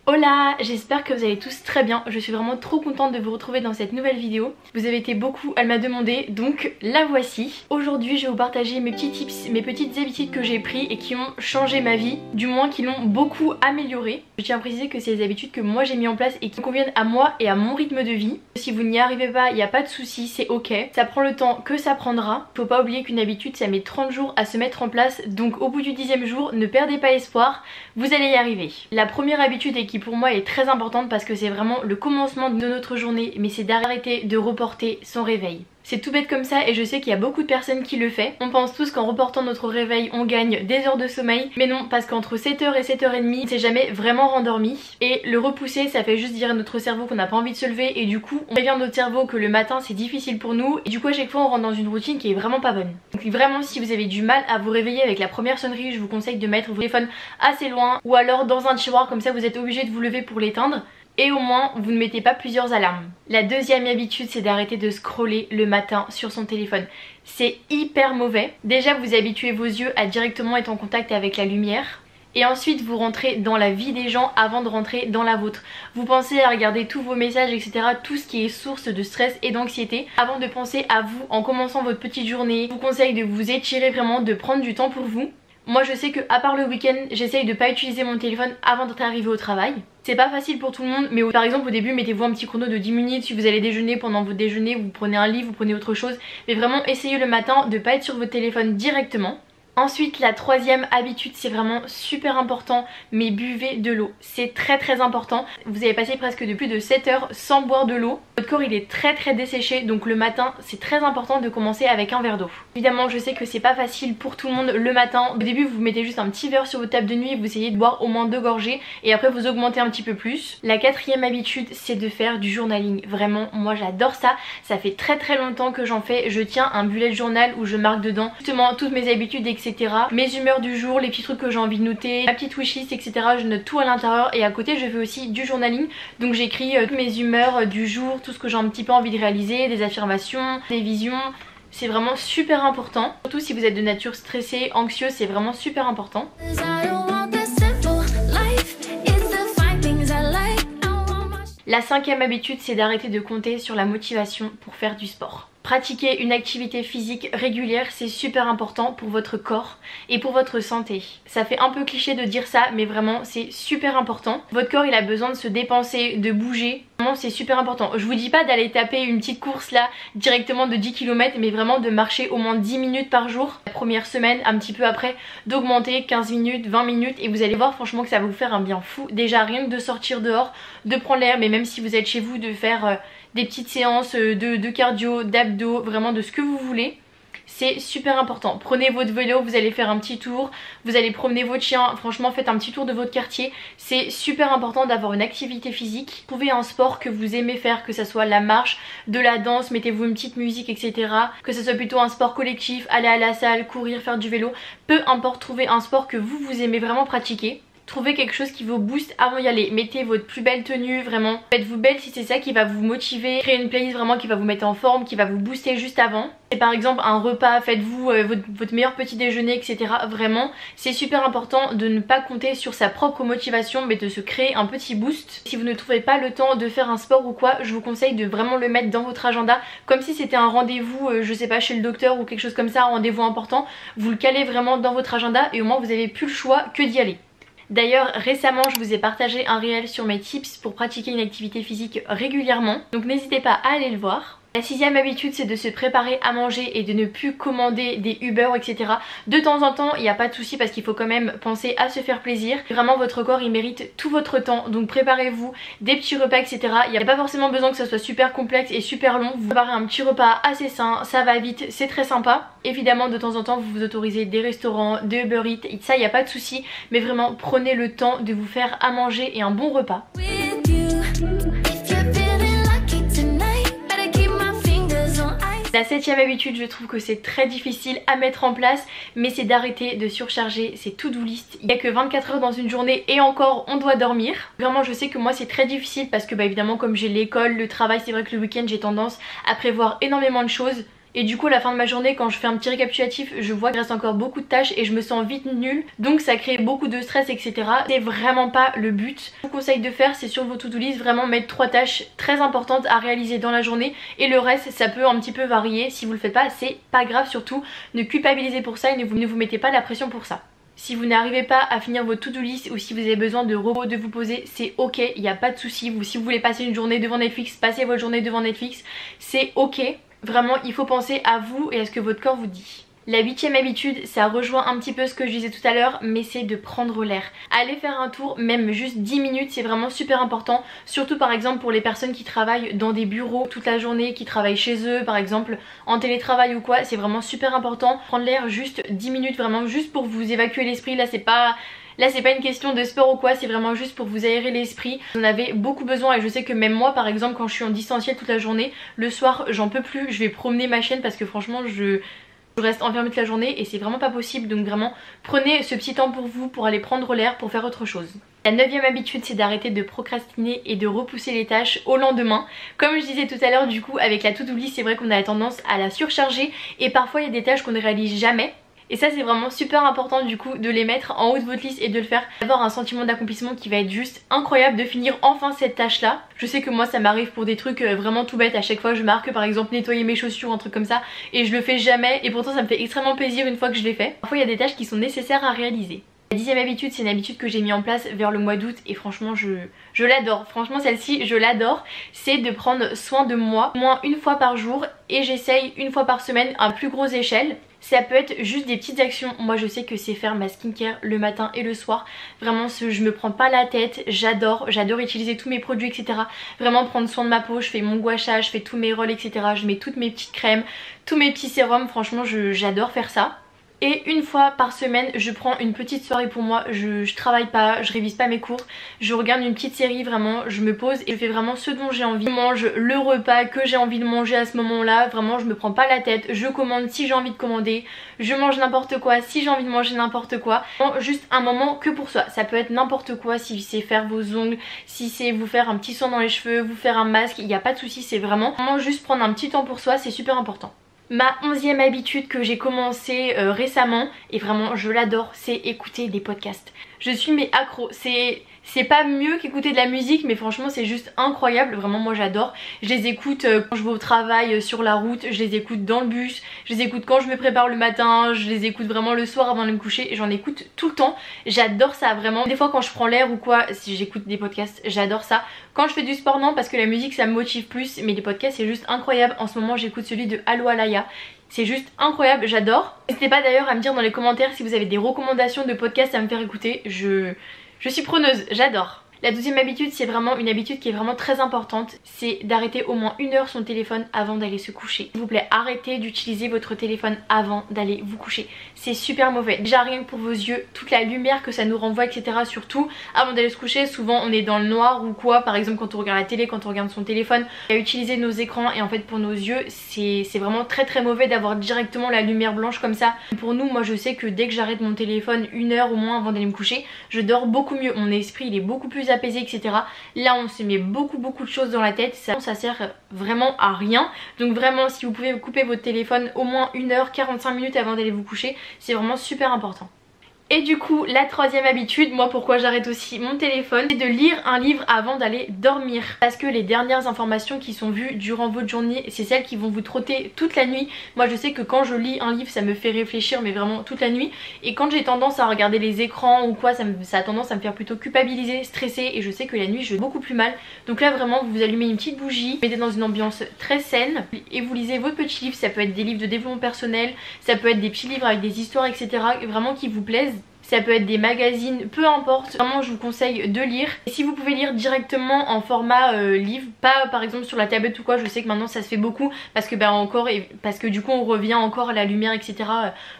Hola, j'espère que vous allez tous très bien. Je suis vraiment trop contente de vous retrouver dans cette nouvelle vidéo. Vous avez été beaucoup à me demander, donc la voici. Aujourd'hui, je vais vous partager mes petits tips, mes petites habitudes que j'ai prises et qui ont changé ma vie, du moins qui l'ont beaucoup améliorée. Je tiens à préciser que c'est des habitudes que moi j'ai mis en place et qui conviennent à moi et à mon rythme de vie. Si vous n'y arrivez pas, il n'y a pas de souci, c'est ok. Ça prend le temps que ça prendra. Faut pas oublier qu'une habitude, ça met 30 jours à se mettre en place, donc au bout du 10e jour, ne perdez pas espoir, vous allez y arriver. La première habitude et qui pour moi est très importante parce que c'est vraiment le commencement de notre journée, mais c'est d'arrêter de reporter son réveil. C'est tout bête comme ça et je sais qu'il y a beaucoup de personnes qui le font. On pense tous qu'en reportant notre réveil on gagne des heures de sommeil, mais non, parce qu'entre 7h et 7h30 on s'est jamais vraiment rendormi. Et le repousser, ça fait juste dire à notre cerveau qu'on n'a pas envie de se lever, et du coup on prévient notre cerveau que le matin c'est difficile pour nous, et du coup à chaque fois on rentre dans une routine qui est vraiment pas bonne. Donc vraiment, si vous avez du mal à vous réveiller avec la première sonnerie, je vous conseille de mettre vos téléphones assez loin ou alors dans un tiroir, comme ça vous êtes obligé de vous lever pour l'éteindre. Et au moins vous ne mettez pas plusieurs alarmes. La deuxième habitude, c'est d'arrêter de scroller le matin sur son téléphone. C'est hyper mauvais. Déjà vous habituez vos yeux à directement être en contact avec la lumière. Et ensuite vous rentrez dans la vie des gens avant de rentrer dans la vôtre. Vous pensez à regarder tous vos messages, etc. Tout ce qui est source de stress et d'anxiété avant de penser à vous en commençant votre petite journée. Je vous conseille de vous étirer vraiment, de prendre du temps pour vous. Moi je sais que à part le week-end, j'essaye de pas utiliser mon téléphone avant d'être arrivée au travail. C'est pas facile pour tout le monde, mais par exemple au début mettez-vous un petit chrono de 10 minutes. Si vous allez déjeuner, pendant votre déjeuner vous prenez un livre, vous prenez autre chose. Mais vraiment essayez le matin de pas être sur votre téléphone directement. Ensuite, la troisième habitude, c'est vraiment super important, mais buvez de l'eau. C'est très important. Vous avez passé presque de plus de 7 heures sans boire de l'eau. Votre corps il est très desséché, donc le matin c'est très important de commencer avec un verre d'eau. Évidemment je sais que c'est pas facile pour tout le monde le matin. Au début vous mettez juste un petit verre sur votre table de nuit, vous essayez de boire au moins 2 gorgées et après vous augmentez un petit peu plus. La quatrième habitude, c'est de faire du journaling. Vraiment moi j'adore ça, ça fait très longtemps que j'en fais. Je tiens un bullet journal où je marque dedans justement toutes mes habitudes, etc. Mes humeurs du jour, les petits trucs que j'ai envie de noter, ma petite wishlist, etc. Je note tout à l'intérieur et à côté je fais aussi du journaling. Donc j'écris toutes mes humeurs du jour, tout ce que j'ai un petit peu envie de réaliser, des affirmations, des visions. C'est vraiment super important. Surtout si vous êtes de nature stressée, anxieuse, c'est vraiment super important. La cinquième habitude, c'est d'arrêter de compter sur la motivation pour faire du sport. Pratiquer une activité physique régulière, c'est super important pour votre corps et pour votre santé. Ça fait un peu cliché de dire ça, mais vraiment c'est super important. Votre corps il a besoin de se dépenser, de bouger. Vraiment c'est super important. Je vous dis pas d'aller taper une petite course là directement de 10 km, mais vraiment de marcher au moins 10 minutes par jour. La première semaine, un petit peu après, d'augmenter 15 minutes, 20 minutes, et vous allez voir franchement que ça va vous faire un bien fou. Déjà rien que de sortir dehors, de prendre l'air, mais même si vous êtes chez vous, de faire des petites séances de cardio, d'abdos, vraiment de ce que vous voulez. C'est super important. Prenez votre vélo, vous allez faire un petit tour, vous allez promener votre chien, franchement faites un petit tour de votre quartier. C'est super important d'avoir une activité physique. Trouvez un sport que vous aimez faire, que ça soit la marche, de la danse, mettez-vous une petite musique, etc. Que ce soit plutôt un sport collectif, aller à la salle, courir, faire du vélo. Peu importe, trouvez un sport que vous aimez vraiment pratiquer. Trouvez quelque chose qui vous booste avant d'y aller. Mettez votre plus belle tenue, vraiment. Faites-vous belle si c'est ça qui va vous motiver. Créez une playlist vraiment qui va vous mettre en forme, qui va vous booster juste avant. Et par exemple un repas, faites-vous votre meilleur petit déjeuner, etc. Vraiment, c'est super important de ne pas compter sur sa propre motivation, mais de se créer un petit boost. Si vous ne trouvez pas le temps de faire un sport ou quoi, je vous conseille de vraiment le mettre dans votre agenda. Comme si c'était un rendez-vous, je sais pas, chez le docteur ou quelque chose comme ça, un rendez-vous important. Vous le calez vraiment dans votre agenda et au moins vous avez plus le choix que d'y aller. D'ailleurs récemment je vous ai partagé un réel sur mes tips pour pratiquer une activité physique régulièrement, donc n'hésitez pas à aller le voir. La sixième habitude, c'est de se préparer à manger et de ne plus commander des Uber, etc. De temps en temps, il n'y a pas de souci parce qu'il faut quand même penser à se faire plaisir. Vraiment votre corps il mérite tout votre temps, donc préparez-vous des petits repas, etc. Il n'y a pas forcément besoin que ça soit super complexe et super long. Vous préparez un petit repas assez sain, ça va vite, c'est très sympa. Évidemment de temps en temps vous vous autorisez des restaurants, des Uber Eats, ça il n'y a pas de souci. Mais vraiment prenez le temps de vous faire à manger et un bon repas. La septième habitude, je trouve que c'est très difficile à mettre en place, mais c'est d'arrêter de surcharger ses to-do list. Il n'y a que 24 heures dans une journée et encore on doit dormir. Vraiment je sais que moi c'est très difficile parce que évidemment comme j'ai l'école, le travail, c'est vrai que le week-end j'ai tendance à prévoir énormément de choses. et du coup à la fin de ma journée quand je fais un petit récapitulatif je vois qu'il reste encore beaucoup de tâches et je me sens vite nulle, donc ça crée beaucoup de stress etc. C'est vraiment pas le but. Ce que je vous conseille de faire, c'est sur vos to-do list vraiment mettre 3 tâches très importantes à réaliser dans la journée et le reste ça peut un petit peu varier. Si vous le faites pas c'est pas grave, surtout ne culpabilisez pour ça et ne vous mettez pas la pression pour ça. Si vous n'arrivez pas à finir votre to-do list ou si vous avez besoin de repos, de vous poser, c'est ok, il n'y a pas de souci. Si vous voulez passer une journée devant Netflix, passez votre journée devant Netflix, c'est ok. Vraiment, il faut penser à vous et à ce que votre corps vous dit. La 8e habitude, ça rejoint un petit peu ce que je disais tout à l'heure, mais c'est de prendre l'air. Aller faire un tour, même juste 10 minutes, c'est vraiment super important. Surtout par exemple pour les personnes qui travaillent dans des bureaux toute la journée, qui travaillent chez eux, par exemple en télétravail ou quoi, c'est vraiment super important. Prendre l'air juste 10 minutes, vraiment juste pour vous évacuer l'esprit. Là c'est pas une question de sport ou quoi, c'est vraiment juste pour vous aérer l'esprit. Vous en avez beaucoup besoin et je sais que même moi par exemple quand je suis en distanciel toute la journée, le soir j'en peux plus, je vais promener ma chienne parce que franchement je reste enfermée toute la journée et c'est vraiment pas possible. Donc vraiment prenez ce petit temps pour vous, pour aller prendre l'air, pour faire autre chose. La 9e habitude, c'est d'arrêter de procrastiner et de repousser les tâches au lendemain. Comme je disais tout à l'heure, du coup avec la to-do list c'est vrai qu'on a tendance à la surcharger et parfois il y a des tâches qu'on ne réalise jamais. Et ça c'est vraiment super important du coup de les mettre en haut de votre liste et de le faire, d'avoir un sentiment d'accomplissement qui va être juste incroyable, de finir enfin cette tâche là. Je sais que moi ça m'arrive pour des trucs vraiment tout bêtes, à chaque fois je marque par exemple nettoyer mes chaussures, un truc comme ça, et je le fais jamais et pourtant ça me fait extrêmement plaisir une fois que je l'ai fait. Parfois il y a des tâches qui sont nécessaires à réaliser. La 10e habitude, c'est une habitude que j'ai mis en place vers le mois d'août et franchement je l'adore. Franchement celle-ci je l'adore, c'est de prendre soin de moi au moins une fois par jour et j'essaye une fois par semaine à plus grosse échelle. Ça peut être juste des petites actions. Moi je sais que c'est faire ma skincare le matin et le soir. Vraiment je me prends pas la tête, j'adore utiliser tous mes produits etc. Vraiment prendre soin de ma peau, je fais mon gua sha, je fais tous mes rolls etc. Je mets toutes mes petites crèmes, tous mes petits sérums, franchement j'adore faire ça. Et une fois par semaine je prends une petite soirée pour moi, je travaille pas, je révise pas mes cours, je regarde une petite série vraiment, je me pose et je fais vraiment ce dont j'ai envie. Je mange le repas que j'ai envie de manger à ce moment là, vraiment je me prends pas la tête, je commande si j'ai envie de commander, je mange n'importe quoi si j'ai envie de manger n'importe quoi. Juste un moment que pour soi, ça peut être n'importe quoi, si c'est faire vos ongles, si c'est vous faire un petit soin dans les cheveux, vous faire un masque, il n'y a pas de souci, c'est vraiment juste prendre un petit temps pour soi, c'est super important. Ma 11e habitude que j'ai commencé récemment et vraiment je l'adore, c'est écouter des podcasts. Je suis mais accro, c'est pas mieux qu'écouter de la musique mais franchement c'est juste incroyable, vraiment moi j'adore. Je les écoute quand je vais au travail sur la route, je les écoute dans le bus, je les écoute quand je me prépare le matin, je les écoute vraiment le soir avant de me coucher et j'en écoute tout le temps. J'adore ça vraiment. Des fois quand je prends l'air ou quoi, si j'écoute des podcasts, j'adore ça. Quand je fais du sport non parce que la musique ça me motive plus, mais les podcasts c'est juste incroyable. En ce moment j'écoute celui de Allo Alaya. C'est juste incroyable, j'adore. N'hésitez pas d'ailleurs à me dire dans les commentaires si vous avez des recommandations de podcasts à me faire écouter. Je suis preneuse, j'adore. La 12e habitude, c'est vraiment une habitude qui est vraiment très importante, c'est d'arrêter au moins 1 heure son téléphone avant d'aller se coucher. S'il vous plaît, arrêtez d'utiliser votre téléphone avant d'aller vous coucher. C'est super mauvais. Déjà rien que pour vos yeux, toute la lumière que ça nous renvoie, etc. Surtout avant d'aller se coucher, souvent on est dans le noir ou quoi, par exemple quand on regarde la télé, quand on regarde son téléphone, à utiliser nos écrans et en fait pour nos yeux, c'est vraiment très mauvais d'avoir directement la lumière blanche comme ça. Pour nous, moi je sais que dès que j'arrête mon téléphone 1 heure au moins avant d'aller me coucher, je dors beaucoup mieux. Mon esprit il est beaucoup plus apaisé etc. Là on se met beaucoup de choses dans la tête, ça sert vraiment à rien. Donc vraiment si vous pouvez couper votre téléphone au moins 1 heure 45 minutes avant d'aller vous coucher, c'est vraiment super important. Et du coup la 3e habitude, moi pourquoi j'arrête aussi mon téléphone, c'est de lire un livre avant d'aller dormir. Parce que les dernières informations qui sont vues durant votre journée, c'est celles qui vont vous trotter toute la nuit. Moi je sais que quand je lis un livre ça me fait réfléchir mais vraiment toute la nuit. Et quand j'ai tendance à regarder les écrans ou quoi, ça a tendance à me faire plutôt culpabiliser, stresser. Et je sais que la nuit je vais beaucoup plus mal. Donc là vraiment vous allumez une petite bougie, vous mettez dans une ambiance très saine et vous lisez votre petit livre. Ça peut être des livres de développement personnel, ça peut être des petits livres avec des histoires etc. Vraiment qui vous plaisent. Ça peut être des magazines, peu importe, vraiment je vous conseille de lire. Et si vous pouvez lire directement en format livre, pas par exemple sur la tablette ou quoi, je sais que maintenant ça se fait beaucoup parce que parce que du coup on revient encore à la lumière etc.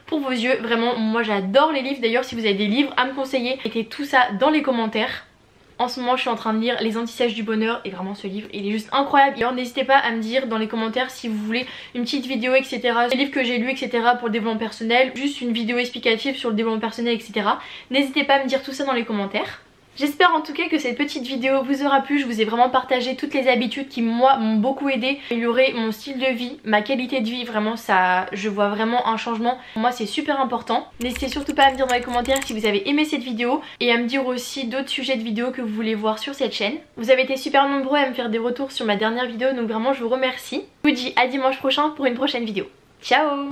pour vos yeux. Vraiment moi j'adore les livres, d'ailleurs si vous avez des livres à me conseiller, mettez tout ça dans les commentaires. En ce moment je suis en train de lire Les Anti-Sèches du Bonheur et vraiment ce livre il est juste incroyable. Alors n'hésitez pas à me dire dans les commentaires si vous voulez une petite vidéo etc. Les livres que j'ai lus etc. pour le développement personnel, juste une vidéo explicative sur le développement personnel etc. N'hésitez pas à me dire tout ça dans les commentaires. J'espère en tout cas que cette petite vidéo vous aura plu. Je vous ai vraiment partagé toutes les habitudes qui moi m'ont beaucoup aidé à améliorer mon style de vie, ma qualité de vie. Vraiment ça, je vois vraiment un changement. Pour moi c'est super important. N'hésitez surtout pas à me dire dans les commentaires si vous avez aimé cette vidéo et à me dire aussi d'autres sujets de vidéos que vous voulez voir sur cette chaîne. Vous avez été super nombreux à me faire des retours sur ma dernière vidéo, donc vraiment je vous remercie. Je vous dis à dimanche prochain pour une prochaine vidéo. Ciao!